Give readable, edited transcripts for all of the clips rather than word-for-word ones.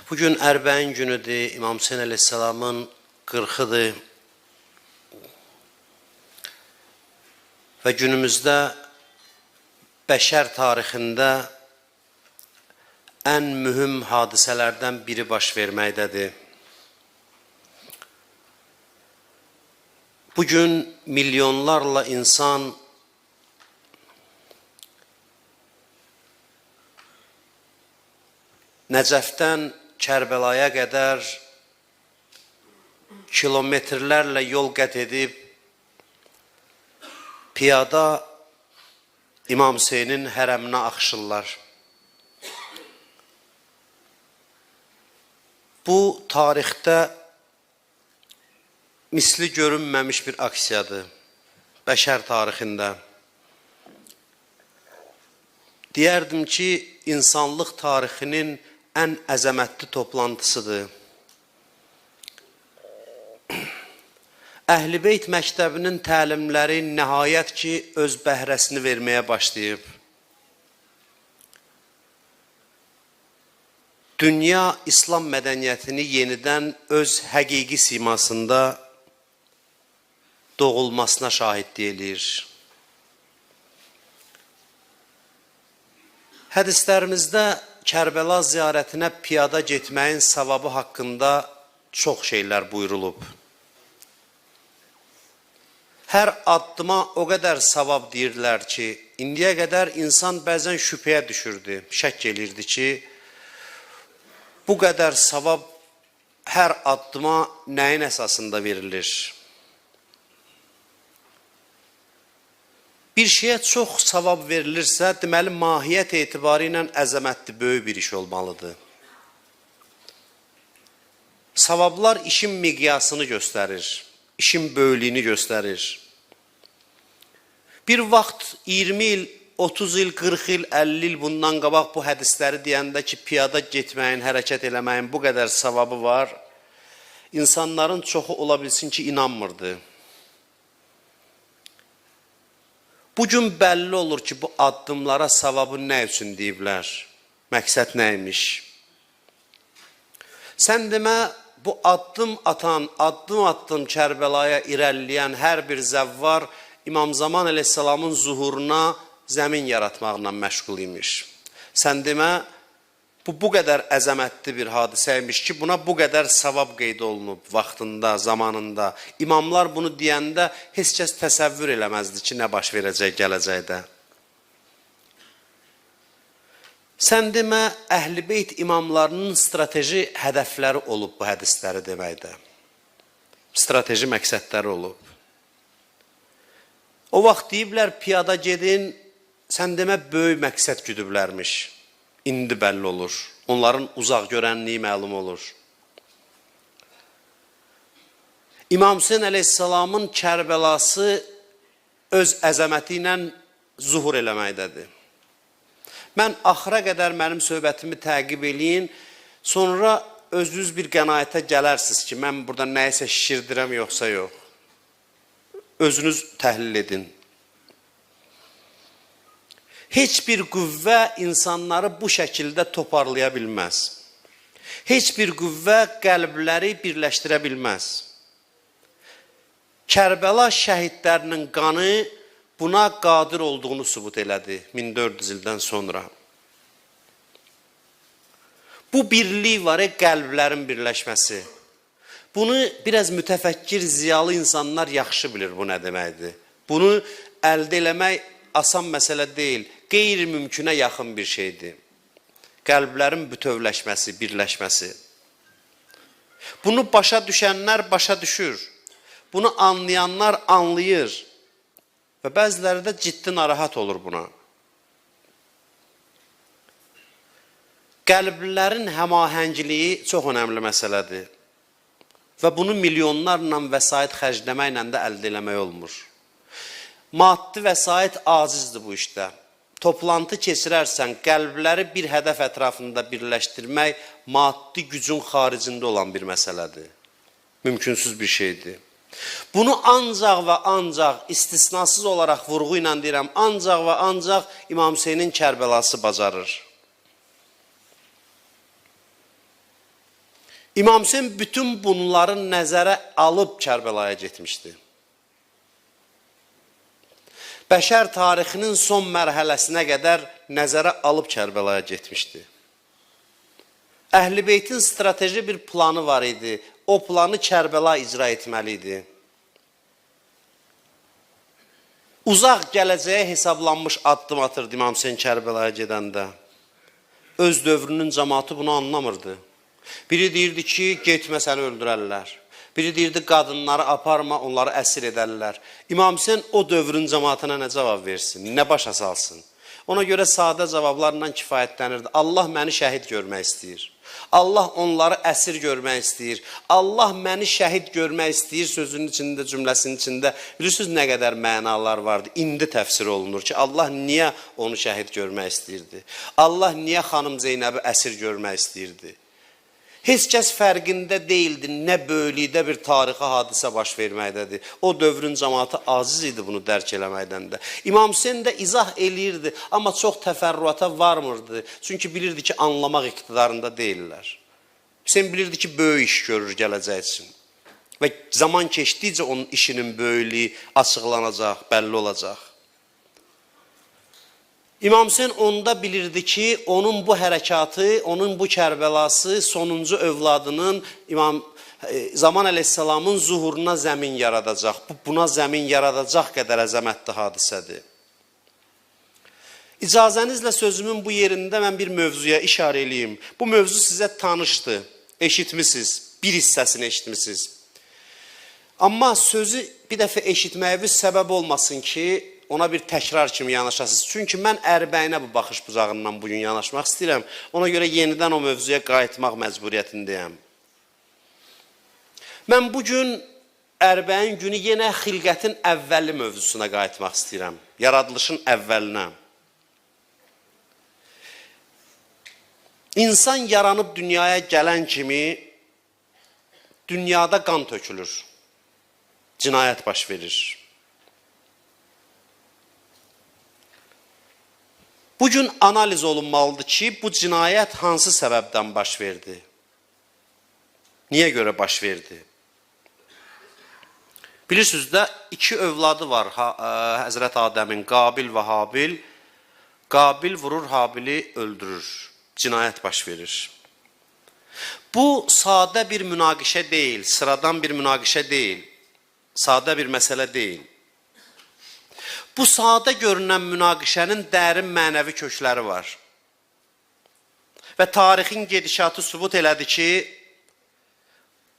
Bugün Ərbəin günüdür, İmam Hüseyin əleyhissalamın 40-ıdır və günümüzdə bəşər tarixində ən mühüm hadisələrdən biri baş verməkdədir. Bugün milyonlarla insan Nəcəfdən Kərbəlaya qədər kilometrlərlə yol qət edib, piyada İmam Hüseynin hərəminə axışırlar. Bu, tarixdə misli görünməmiş bir aksiyadır, bəşər tarixində. Deyərdim ki, insanlıq tarixinin ən əzəmətli toplantısıdır. Əhl-i Beyt məktəbinin təlimləri nəhayət ki, öz bəhrəsini verməyə başlayıb. Dünya İslam mədəniyyətini yenidən öz həqiqi simasında doğulmasına şahidlik eləyir. Hədislərimizdə Kərbəla ziyarətinə piyada getməyin savabı haqqında çox şeylər buyurulub. Hər addıma o qədər savab deyirlər ki, indiyə qədər insan bəzən şübhəyə düşürdü, şək elirdi ki, bu qədər savab hər addıma nəyin əsasında verilir? Bir şeyə çox savab verilirsə, deməli, mahiyyət etibarı ilə əzəmətli, böyük bir iş olmalıdır. Savablar işin miqyasını göstərir, işin böyüklüyünü göstərir. Bir vaxt 20 il, 30 il, 40 il, 50 il bundan qabaq bu hədisləri deyəndə ki, piyada getməyin, hərəkət eləməyin bu qədər savabı var, insanların çoxu ola bilsin ki, inanmırdı. Bugün bəlli olur ki, bu addımlara savabı nə üçün deyiblər? Məqsəd nəymiş? Sən demə, bu addım atan, addım Kərbəlaya irəliləyən hər bir zəvvar İmam Zaman əleyhissalamın zuhuruna zəmin yaratmaqla məşğul imiş. Sən demə, bu qədər əzəmətli bir hadisəymiş ki, buna bu qədər savab qeyd olunub vaxtında, zamanında. İmamlar bunu deyəndə heç kəs təsəvvür eləməzdi ki, nə baş verəcək gələcəkdə. Sən demə, Əhl-i Beyt imamlarının strateji hədəfləri olub bu hədisləri deməkdə. Strateji məqsədləri olub. O vaxt deyiblər, piyada gedin, sən demə, böyük məqsəd güdüblərmiş. İndi bəlli olur. Onların uzaq görənliyi məlum olur. İmam Hüseyin əleyhissalamın Kərbəlası öz əzəməti ilə zuhur eləməkdədir. Mən axıra qədər mənim söhbətimi təqib eləyin, sonra özünüz bir qənaətə gələrsiniz ki, mən burada nəyisə şişirdirəm, yoxsa yox. Özünüz təhlil edin. Heç bir qüvvə insanları bu şəkildə toparlaya bilməz. Heç bir qüvvə qəlbləri birləşdirə bilməz. Kərbəla şəhidlərinin qanı buna qadir olduğunu sübut elədi 1400 ildən sonra. Bu birlik var, qəlblərin birləşməsi. Bunu biraz mütəfəkkir, ziyalı insanlar yaxşı bilir bu nə deməkdir. Bunu əldə eləmək asan məsələ deyil, qeyri-mümkünə yaxın bir şeydir. Qəlblərin bütövləşməsi, birləşməsi. Bunu başa düşənlər başa düşür. Bunu anlayanlar anlayır. Və bəziləri də ciddi narahat olur buna. Qəlblərin həmahəngiliyi çox önəmli məsələdir. Və bunu milyonlarla vəsait xərcləməklə də əldə eləmək olmur. Maddi vəsait acizdir bu işdə. Toplantı keçirərsən, qəlbləri bir hədəf ətrafında birləşdirmək maddi gücün xaricində olan bir məsələdir. Mümkünsüz bir şeydir. Bunu ancaq və ancaq istisnasız olaraq vurğu ilə deyirəm, ancaq və ancaq İmam Hüseynin Kərbəlası bacarır. İmam Hüseyin bütün bunların nəzərə alıb Kərbəlaya getmişdi. Bəşər tarixinin son mərhələsinə qədər nəzərə alıb Kərbəlaya getmişdi. Əhl-i Beytin strateji bir planı var idi. O planı Kərbəla icra etməli idi. Uzaq gələcəyə hesablanmış addım atırdı İmam Hüseyin Kərbəlaya gedəndə. Öz dövrünün cəmaatı bunu anlamırdı. Biri deyirdi ki, getmə səni öldürərlər. Biri deyirdi, qadınları aparma, onları əsir edərlər. İmam Hüseyin o dövrün cəmaatına nə cavab versin, nə başa salsın? Ona görə sadə cavablarla kifayətlənirdi. Allah məni şəhid görmək istəyir. Allah onları əsir görmək istəyir. Allah məni şəhid görmək istəyir sözünün içində, cümləsinin içində. Bilirsiniz nə qədər mənalar vardı. İndi təfsir olunur ki, Allah niyə onu şəhid görmək istəyirdi? Allah niyə xanım Zeynəbi əsir görmək istəyirdi? Heç kəs fərqində deyildi, nə böylükdə bir tarixi hadisə baş verməkdədir. O dövrün cəmaatı aciz idi bunu dərk eləməkdən də. İmam Hüseyin də izah eləyirdi, amma çox təfərrüata varmırdı. Çünki bilirdi ki, anlamaq iqtidarında deyirlər. Hüseyin bilirdi ki, böyük iş görür gələcək üçün. Və zaman keçdikcə onun işinin böyüklüyü açıqlanacaq, bəlli olacaq. İmam Hüseyin onda bilirdi ki, onun bu hərəkatı, onun bu Kərbəlası sonuncu övladının Zaman əleyhissalamın zuhuruna zəmin yaradacaq. Buna zəmin yaradacaq qədər əzəmətli hadisədir. İcazənizlə sözümün bu yerində mən bir mövzuya işarə eləyim. Bu mövzu sizə tanışdır, eşitmisiniz, bir hissəsini eşitmisiniz. Amma sözü bir dəfə eşitməyiniz səbəb olmasın ki, ona bir təkrar kimi yanaşasınız. Çünki mən ərbəyinə bu baxış bucağından bugün yanaşmaq istəyirəm. Ona görə yenidən o mövzuya qayıtmaq məcburiyyətindəyəm. Mən bugün ərbəyin günü yenə xilqətin əvvəli mövzusuna qayıtmaq istəyirəm. Yaradılışın əvvəlinə. İnsan yaranıb dünyaya gələn kimi dünyada qan tökülür. Cinayət baş verir. Bugün analiz olunmalıdır ki, bu cinayət hansı səbəbdən baş verdi? Niyə görə baş verdi? Bilirsiniz də, iki övladı var Həzrət Adəmin, Qabil və Habil. Qabil vurur, Habili öldürür. Cinayət baş verir. Bu sadə bir münaqişə deyil, sıradan bir münaqişə deyil, sadə bir məsələ deyil. Bu sadə görünən münaqişənin dərin mənəvi kökləri var. Və tarixin gedişatı sübut elədi ki,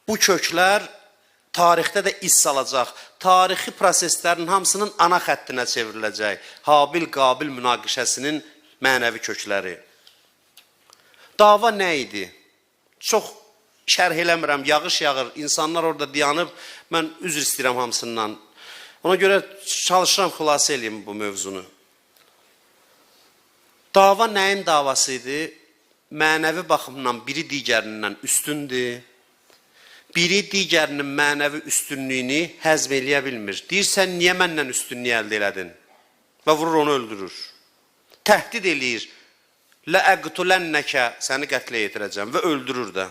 bu köklər tarixdə də iz salacaq. Tarixi proseslərin hamısının ana xəttinə çevriləcək. Habil-Qabil münaqişəsinin mənəvi kökləri. Dava nə idi? Çox şərh eləmirəm, yağış yağır, insanlar orada dayanıb, mən üzr istəyirəm hamısından. Ona görə çalışıram xülasə eləyim bu mövzunu. Dava nəyin davası idi? Mənəvi baxımdan biri digərindən üstündür. Biri digərinin mənəvi üstünlüyünü həzm eləyə bilmir. Deyirsən, niyə məndən üstünlüyü əldə elədin? Və vurur, onu öldürür. Təhdid eləyir. Ləəqtulənnəkə, səni qətlə yetirəcəm və öldürür də.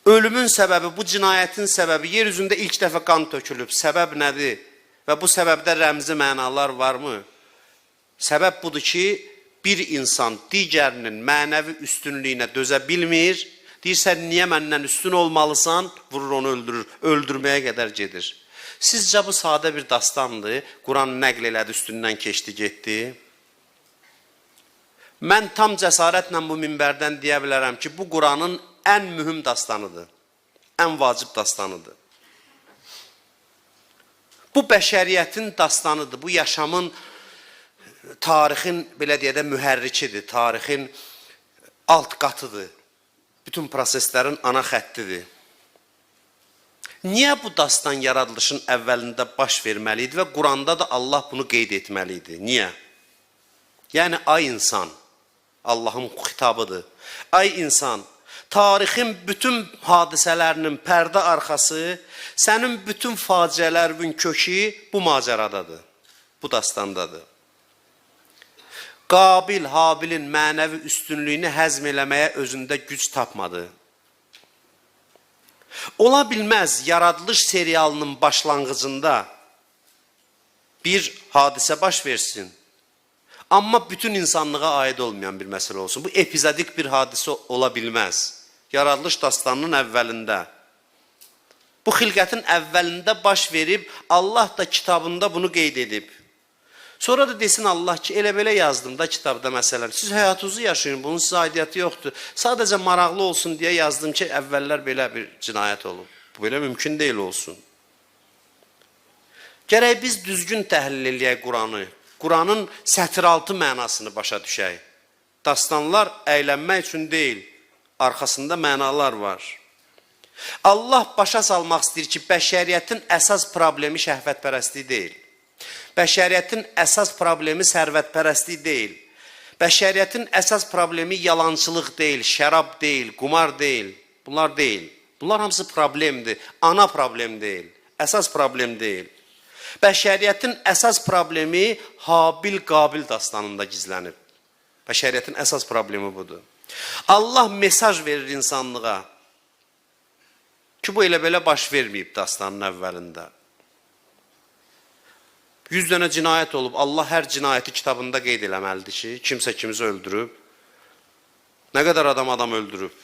Ölümün səbəbi, bu cinayətin səbəbi, yer üzündə ilk dəfə qan tökülüb. Səbəb nədir? Və bu səbəbdə rəmzi mənalar varmı? Səbəb budur ki, bir insan digərinin mənəvi üstünlüyünə dözə bilmir. Deyirsən, niyə məndən üstün olmalısan? Vurur, onu öldürür. Öldürməyə qədər gedir. Sizcə bu sadə bir dastandır. Quran nəql elədi, üstündən keçdi, getdi. Mən tam cəsarətlə bu minbərdən deyə bilərəm ki, bu Quranın ən mühüm dastanıdır, ən vacib dastanıdır. Bu bəşəriyyətin dastanıdır, bu yaşamın, tarixin, belə deyə də mühərrikidir, tarixin alt qatıdır, bütün proseslərin ana xəttidir. Niyə bu dastan yaradılışın əvvəlində baş verməli idi və Quranda da Allah bunu qeyd etməli idi? Niyə? Yəni, ay insan, Allahın xitabıdır. Ay insan, tarixin bütün hadisələrinin pərdə arxası, sənin bütün faciələrin kökü bu macəradadır, bu dastandadır. Qabil, Habilin mənəvi üstünlüyünü həzm eləməyə özündə güc tapmadı. Ola bilməz yaradılış serialının başlanğıcında bir hadisə baş versin. Amma bütün insanlığa aid olmayan bir məsələ olsun. Bu epizodik bir hadisə ola bilməz. Yaradılış dastanının əvvəlində. Bu xilqətin əvvəlində baş verib, Allah da kitabında bunu qeyd edib. Sonra da desin Allah ki, elə belə yazdım da kitabda məsələn. Siz həyatınızı yaşayın, bunun sizə aidiyyəti yoxdur. Sadəcə maraqlı olsun deyə yazdım ki, əvvəllər belə bir cinayət olub. Bu belə mümkün deyil olsun. Gərək biz düzgün təhlil eləyək Quranı. Quranın sətiraltı mənasını başa düşək. Dastanlar əylənmək üçün deyil, arxasında mənalar var. Allah başa salmaq istəyir ki, bəşəriyyətin əsas problemi şəhvətpərəstlik deyil. Bəşəriyyətin əsas problemi sərvətpərəstlik deyil. Bəşəriyyətin əsas problemi yalançılıq deyil, şərab deyil, qumar deyil. Bunlar deyil. Bunlar hamısı problemdir. Ana problem deyil. Əsas problem deyil. Bəşəriyyətin əsas problemi Habil-Qabil dastanında gizlənib. Bəşəriyyətin əsas problemi budur. Allah mesaj verir insanlığa ki, bu elə belə baş verməyib dastanın əvvəlində. 100 dənə cinayət olub, Allah hər cinayəti kitabında qeyd eləməlidir ki, kimsə kimizi öldürüb. Nə qədər adam öldürüb?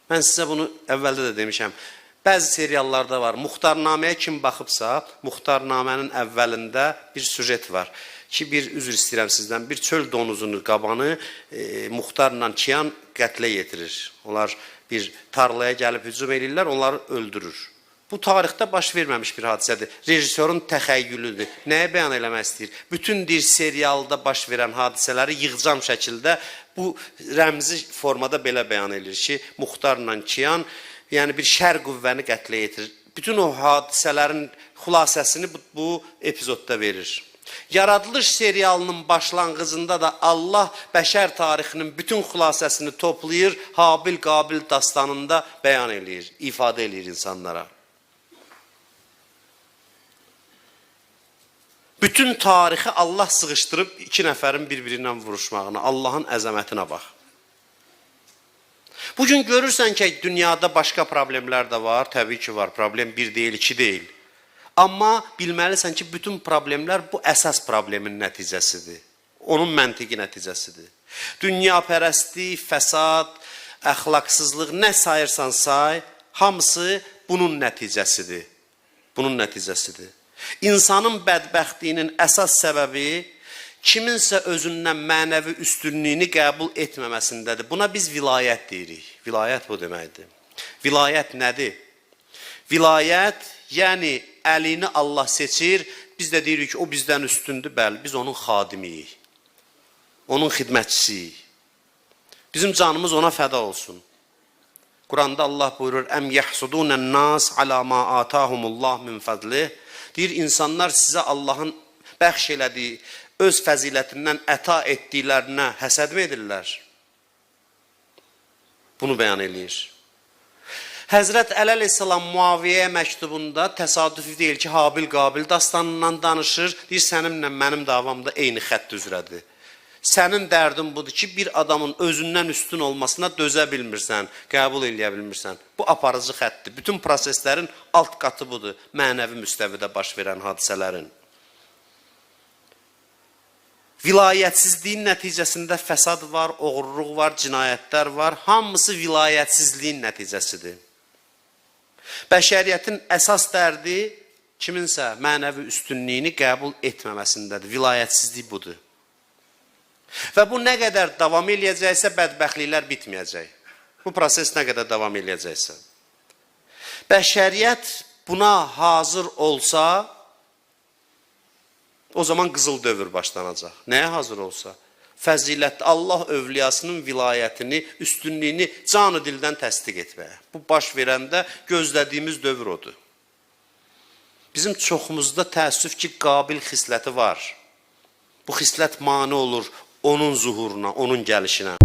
Mən sizə bunu əvvəldə də demişəm. Bəzi seriallarda var. Muxtarnaməyə kim baxıbsa, Muxtarnamənin əvvəlində bir süjet var. Ki, üzr istəyirəm sizdən, bir çöl donuzunu, qabanı Muxtarla Çiyan qətlə yetirir. Onlar bir tarlaya gəlib hücum edirlər, onları öldürür. Bu tarixdə baş verməmiş bir hadisədir. Rejissorun təxəyyülüdür. Nəyə bəyan eləmək istəyir? Bütün bir serialda baş verən hadisələri yığcam şəkildə bu rəmzi formada belə bəyan edir ki, Muxtarla Çiyan yəni bir şər qüvvəni qətlə yetirir. Bütün o hadisələrin xülasəsini bu epizodda verir. Yaradılış serialının başlanğıcında da Allah bəşər tarixinin bütün xülasəsini toplayır, Habil-Qabil dastanında bəyan edir, ifadə edir insanlara. Bütün tarixi Allah sıxışdırıb iki nəfərin bir-birindən vuruşmağına, Allahın əzəmətinə bax. Bugün görürsən ki, dünyada başqa problemlər də var, təbii ki var, problem bir deyil, iki deyil. Amma bilməlisən ki, bütün problemlər bu əsas problemin nəticəsidir. Onun məntiqi nəticəsidir. Dünyapərəstlik, fəsad, əxlaqsızlıq, nə sayırsan say, hamısı bunun nəticəsidir. Bunun nəticəsidir. İnsanın bədbəxtliyinin əsas səbəbi kiminsə özündən mənəvi üstünlüyünü qəbul etməməsindədir. Buna biz vilayət deyirik. Vilayət bu deməkdir. Vilayət nədir? Vilayət, yəni əlini Allah seçir, biz də deyirik ki, o bizdən üstündür, bəli, biz onun xadimiyik. Onun xidmətçisiyik. Bizim canımız ona fəda olsun. Quranda Allah buyurur, Əm yəhsudunən nas alə ma atahumullah min fədlih. Deyir, insanlar sizə Allahın bəxş elədiyi, öz fəzilətindən əta etdiklərinə həsəd mi edirlər? Bunu bəyan eləyir. Həzrət Əli əleyhissalam Muaviyyəyə məktubunda təsadüfi deyil ki, Habil-Qabil dastanından danışır, deyir, sənimlə mənim davamda eyni xətt üzrədir. Sənin dərdin budur ki, bir adamın özündən üstün olmasına dözə bilmirsən, qəbul eləyə bilmirsən. Bu aparıcı xəttdir. Bütün proseslərin alt qatı budur, mənəvi müstəvidə baş verən hadisələrin. Vilayətsizliyin nəticəsində fəsad var, oğurluq var, cinayətlər var. Hamısı vilayətsizliyin nəticəsidir. Bəşəriyyətin əsas dərdi kiminsə mənəvi üstünlüyünü qəbul etməməsindədir. Vilayətsizlik budur. Və bu nə qədər davam eləyəcəksə, bədbəxtliklər bitməyəcək. Bu proses nə qədər davam eləyəcəksə. Bəşəriyyət buna hazır olsa, o zaman qızıl dövr başlanacaq. Nəyə hazır olsa? Fəzilət Allah övliyasının vilayətini, üstünlüyünü canı dildən təsdiq etməyə. Bu baş verəndə gözlədiyimiz dövr odur. Bizim çoxumuzda təəssüf ki, qabil xisləti var. Bu xislət mane olur onun zuhuruna, onun gəlişinə.